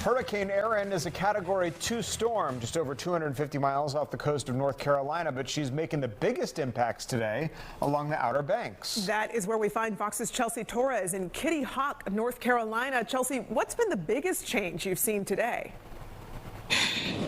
Hurricane Erin is a Category 2 storm just over 250 miles off the coast of North Carolina, but she's making the biggest impacts today along the Outer Banks. That is where we find Fox's Chelsea Torres in Kitty Hawk, North Carolina. Chelsea, what's been the biggest change you've seen today?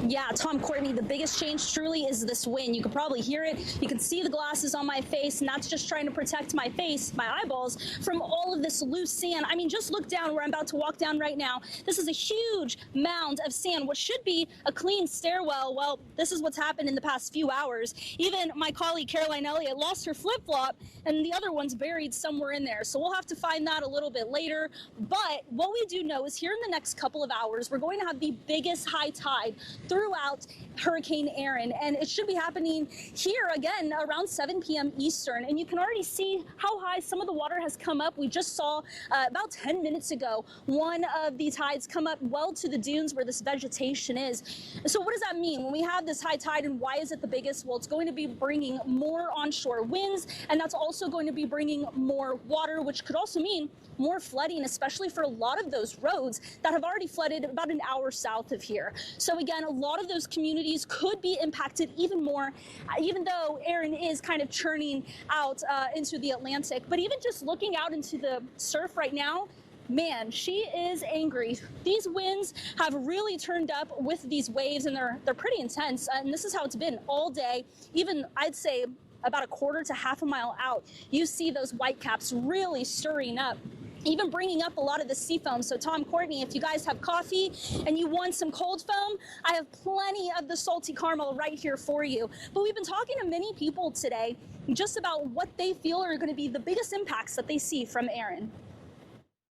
Yeah, Tom, Courtney, the biggest change truly is this wind. You can probably hear it. You can see the glasses on my face, and that's just trying to protect my face, my eyeballs, from all of this loose sand. I mean, just look down where I'm about to walk down right now. This is a huge mound of sand, what should be a clean stairwell. Well, this is what's happened in the past few hours. Even my colleague, Caroline Elliott, lost her flip-flop, and the other one's buried somewhere in there. So we'll have to find that a little bit later. But what we do know is here in the next couple of hours, we're going to have the biggest high tide throughout Hurricane Erin, and it should be happening here again around 7 p.m. Eastern, and you can already see how high some of the water has come up. We just saw about 10 minutes ago one of these tides come up well to the dunes where this vegetation is. So what does that mean when we have this high tide, and why is it the biggest? Well, it's going to be bringing more onshore winds, and that's also going to be bringing more water, which could also mean more flooding, especially for a lot of those roads that have already flooded about an hour south of here. So again, a lot of those communities could be impacted even more, even though Erin is kind of churning out into the Atlantic. But even just looking out into the surf right now, man, she is angry. These winds have really turned up with these waves, and they're pretty intense. And this is how it's been all day. Even, I'd say, about a quarter to half a mile out, you see those white caps really stirring up, even bringing up a lot of the sea foam. So Tom, Courtney, if you guys have coffee and you want some cold foam, I have plenty of the salty caramel right here for you. But we've been talking to many people today just about what they feel are going to be the biggest impacts that they see from Erin.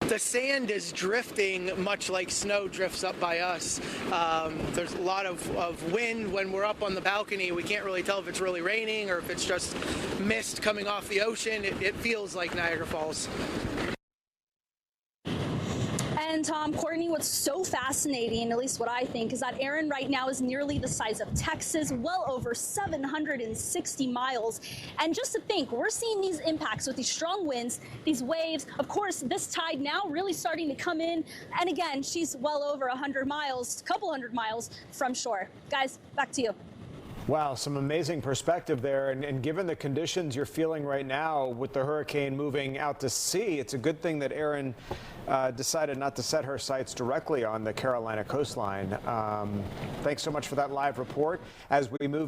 The sand is drifting much like snow drifts up by us. There's a lot of wind when we're up on the balcony. We can't really tell if it's really raining or if it's just mist coming off the ocean. It feels like Niagara Falls. And Tom, Courtney, what's so fascinating, at least what I think, is that Erin right now is nearly the size of Texas, well over 760 miles. And just to think, we're seeing these impacts with these strong winds, these waves. Of course, this tide now really starting to come in. And again, she's well over 100 miles, a couple hundred miles from shore. Guys, back to you. Wow, some amazing perspective there. And given the conditions you're feeling right now with the hurricane moving out to sea, it's a good thing that Erin decided not to set her sights directly on the Carolina coastline. Thanks so much for that live report as we move